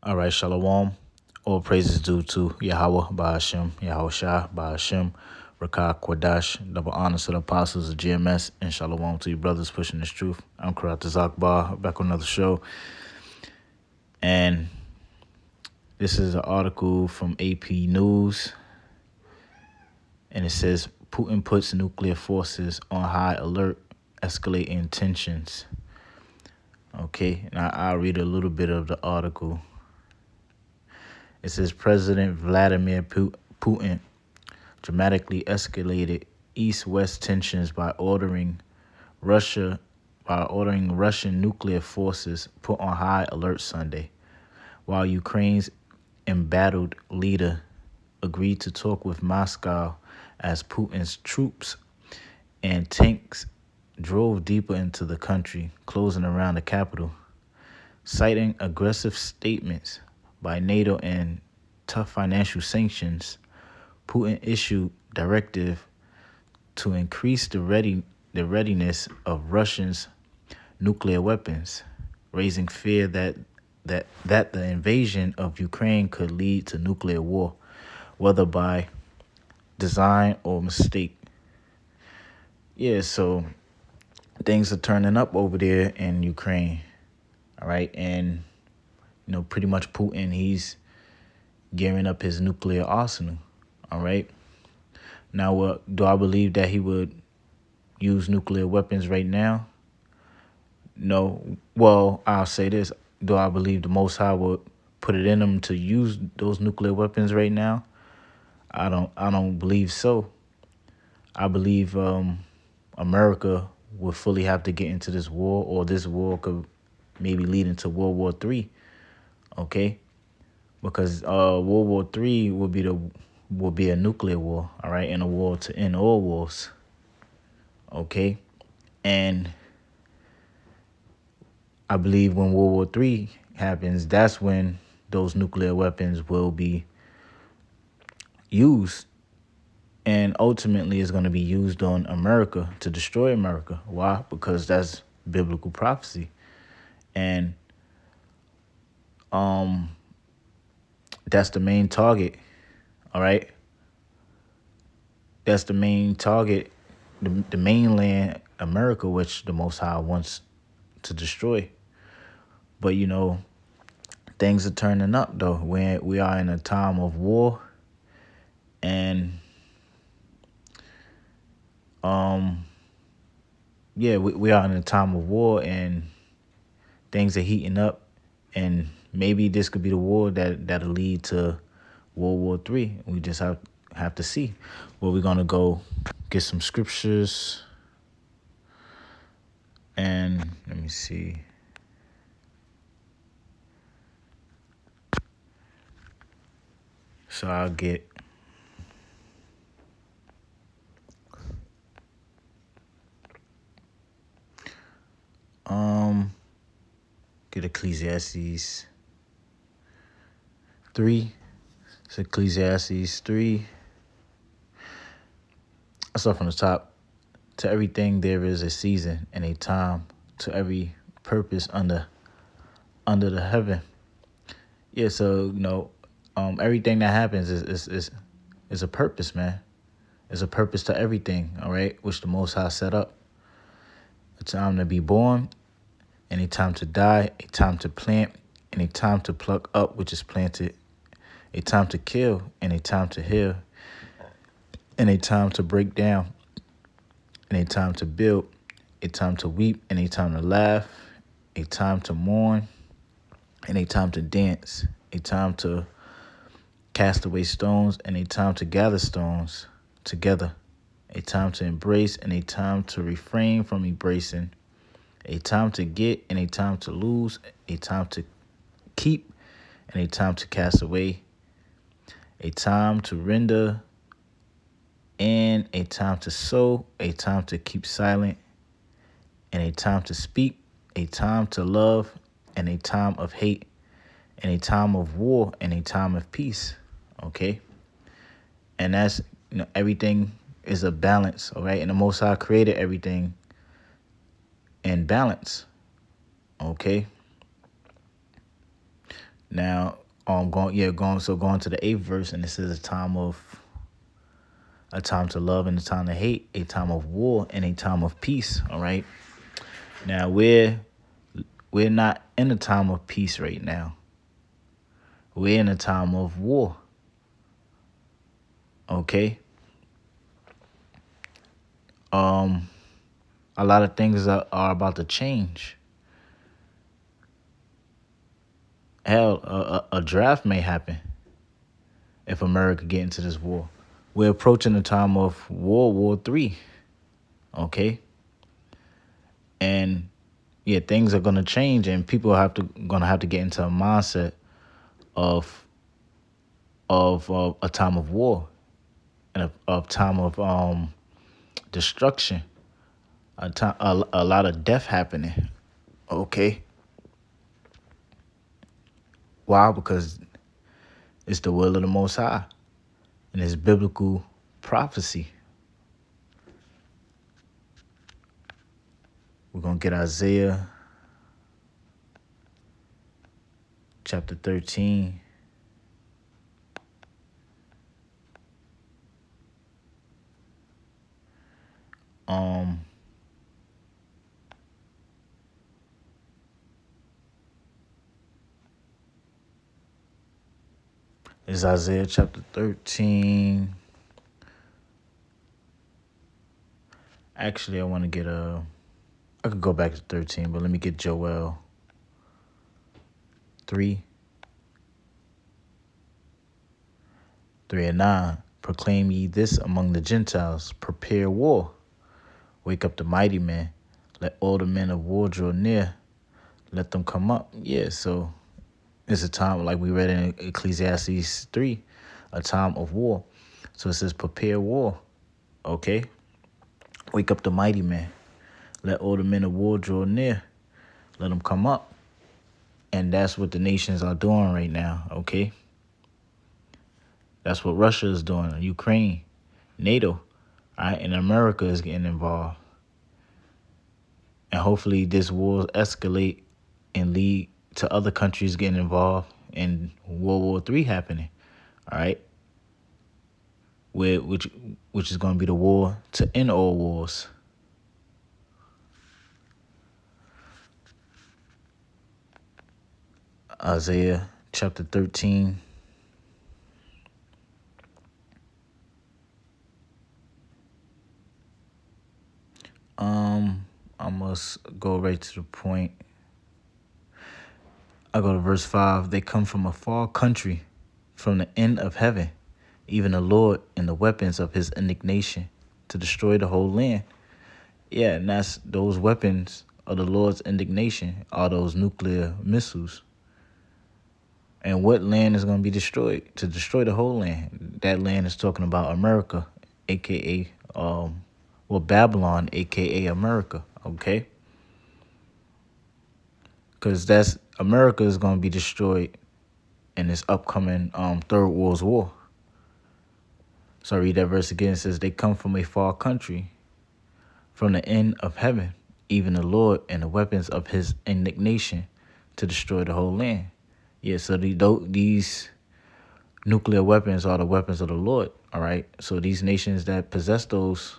All right, Shalom. All praises due to Yahweh, Ba'ashem, Yahushua, Ba'ashem, Rakah, Kwadash, double honors to the apostles of GMS, and Shalom to you brothers pushing this truth. I'm Karat Zakbar, back on another show. And this is an article from AP News. And it says, Putin puts nuclear forces on high alert, escalating tensions. Okay, now I'll read a little bit of the article. It says President Vladimir Putin dramatically escalated East-West tensions by ordering Russian nuclear forces put on high alert Sunday, while Ukraine's embattled leader agreed to talk with Moscow as Putin's troops and tanks drove deeper into the country, closing around the capital. Citing aggressive statements by NATO and tough financial sanctions, Putin issued directive to increase the readiness of Russia's nuclear weapons, raising fear that the invasion of Ukraine could lead to nuclear war, whether by design or mistake. Yeah, so things are turning up over there in Ukraine. All right, and pretty much Putin, he's gearing up his nuclear arsenal. All right. Now, do I believe that he would use nuclear weapons right now? No. Well, I'll say this: do I believe the Most High would put it in him to use those nuclear weapons right now? I don't believe so. I believe America would fully have to get into this war, or this war could maybe lead into World War III. Okay, because World War III would be a nuclear war, all right, and a war to end all wars. Okay, and I believe when World War III happens, that's when those nuclear weapons will be used, and ultimately it's going to be used on America to destroy America. Why? Because that's biblical prophecy, and that's the main target. All right, that's the main target, the mainland America, which the Most High wants to destroy. But things are turning up though. We are in a time of war, and we are in a time of war, and things are heating up, and maybe this could be the war that'll lead to World War III. We just have to see. Well, we're gonna go get some scriptures, and let me see. So I'll get Ecclesiastes 3. It's Ecclesiastes 3. I start from the top. To everything there is a season and a time, to every purpose under the heaven. Yeah, so everything that happens is a purpose, man. There's a purpose to everything, all right, which the Most High set up. A time to be born, and a time to die, a time to plant, and a time to pluck up, which is planted, a time to kill, and a time to heal, and a time to break down, and a time to build, a time to weep, and a time to laugh, a time to mourn, and a time to dance, a time to cast away stones, and a time to gather stones together, a time to embrace, and a time to refrain from embracing, a time to get, and a time to lose, a time to keep, and a time to cast away, a time to render, and a time to sow, a time to keep silent, and a time to speak, a time to love, and a time of hate, and a time of war, and a time of peace. Okay? And that's, everything is a balance, all right? And the Most High created everything in balance. Okay? Now, going to the 8th verse, and it says a time to love and a time to hate, a time of war and a time of peace. All right. Now we're not in a time of peace right now. We're in a time of war. Okay. A lot of things are about to change. Hell, a draft may happen if America get into this war. We're approaching the time of World War III. Okay. And yeah, things are gonna change, and people gonna have to get into a mindset of a time of war and a time of destruction, a lot of death happening. Okay, why? Because it's the will of the Most High, and it's biblical prophecy. We're gonna get Isaiah chapter 13. It's Isaiah chapter 13. Actually, I want to get I could go back to 13, but let me get Joel 3, 3 and 9. Proclaim ye this among the Gentiles, prepare war. Wake up the mighty men. Let all the men of war draw near. Let them come up. Yeah, so it's a time, like we read in Ecclesiastes 3, a time of war. So it says prepare war. Okay? Wake up the mighty men. Let all the men of war draw near. Let them come up. And that's what the nations are doing right now. Okay? That's what Russia is doing, Ukraine, NATO, all right? And America is getting involved. And hopefully this war escalate and lead to other countries getting involved and World War III happening, all right? Which is going to be the war to end all wars. Isaiah chapter 13. I must go right to the point. I go to verse 5. They come from a far country, from the end of heaven, even the Lord and the weapons of his indignation, to destroy the whole land. Yeah, and that's those weapons of the Lord's indignation are those nuclear missiles. And what land is going to be destroyed? To destroy the whole land. That land is talking about America, a.k.a. Babylon, a.k.a. America, okay? Because that's America is going to be destroyed in this upcoming Third World War. So I read that verse again. It says, they come from a far country, from the end of heaven, even the Lord and the weapons of his indignation to destroy the whole land. Yeah, so these nuclear weapons are the weapons of the Lord, all right? So these nations that possess those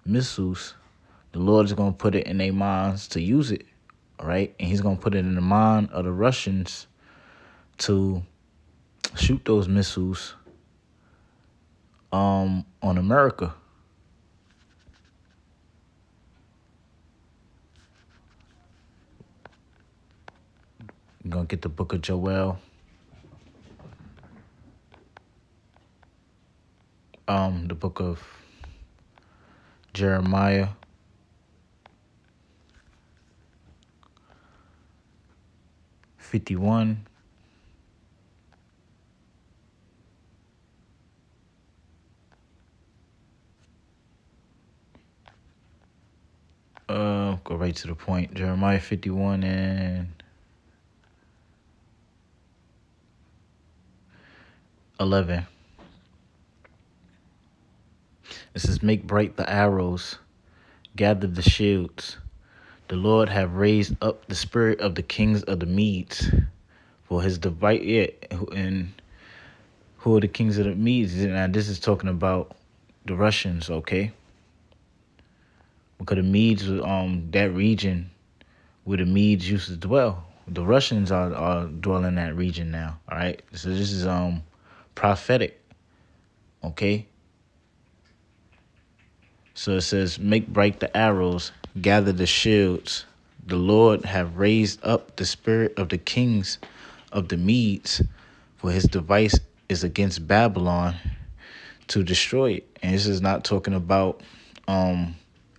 missiles, the Lord is going to put it in their minds to use it, all right? And he's going to put it in the mind of the Russians to shoot those missiles on America. I'm going to get the book of Joel. The book of Jeremiah. '51. Go right to the point. Jeremiah 51 and 11. It says, make bright the arrows, gather the shields. The Lord have raised up the spirit of the kings of the Medes, for his device. Yeah, and who are the kings of the Medes? Now this is talking about the Russians, okay? Because the Medes, that region where the Medes used to dwell. The Russians are dwelling in that region now. All right. So this is prophetic. Okay. So it says, make bright the arrows, gather the shields. The Lord have raised up the spirit of the kings of the Medes, for his device is against Babylon to destroy it. And this is not talking about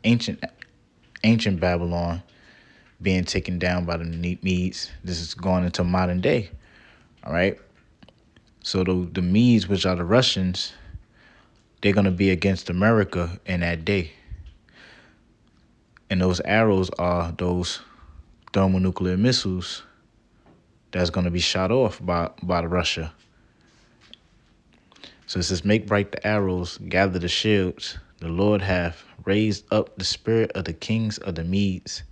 ancient Babylon being taken down by the Medes. This is going into modern day. All right. So the Medes, which are the Russians, they're going to be against America in that day. And those arrows are those thermonuclear missiles that's going to be shot off by Russia. So it says, make bright the arrows, gather the shields. The Lord hath raised up the spirit of the kings of the Medes,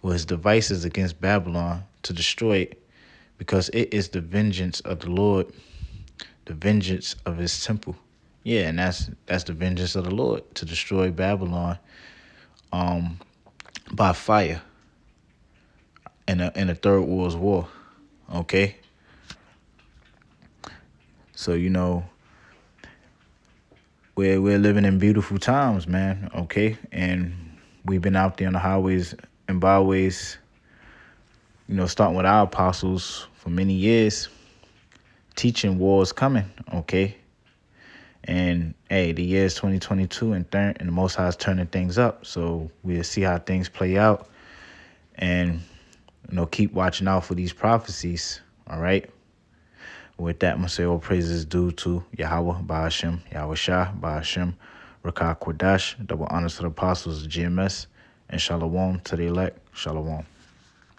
for his devices against Babylon to destroy it, because it is the vengeance of the Lord, the vengeance of his temple. Yeah, and that's the vengeance of the Lord, to destroy Babylon by fire in a third world war. Okay? So we're living in beautiful times, man, okay? And we've been out there on the highways and byways, starting with our apostles for many years, teaching war is coming, okay? And hey, the year is 2022, and the Most High is turning things up. So we'll see how things play out, and keep watching out for these prophecies. All right. With that, I'm gonna say all praises due to Yahweh, Ba'ashem, Yahweh Shah, Ba'ashem, Rakah Quadash, double honors to the apostles of GMS, and Shalom to the elect. Shalom.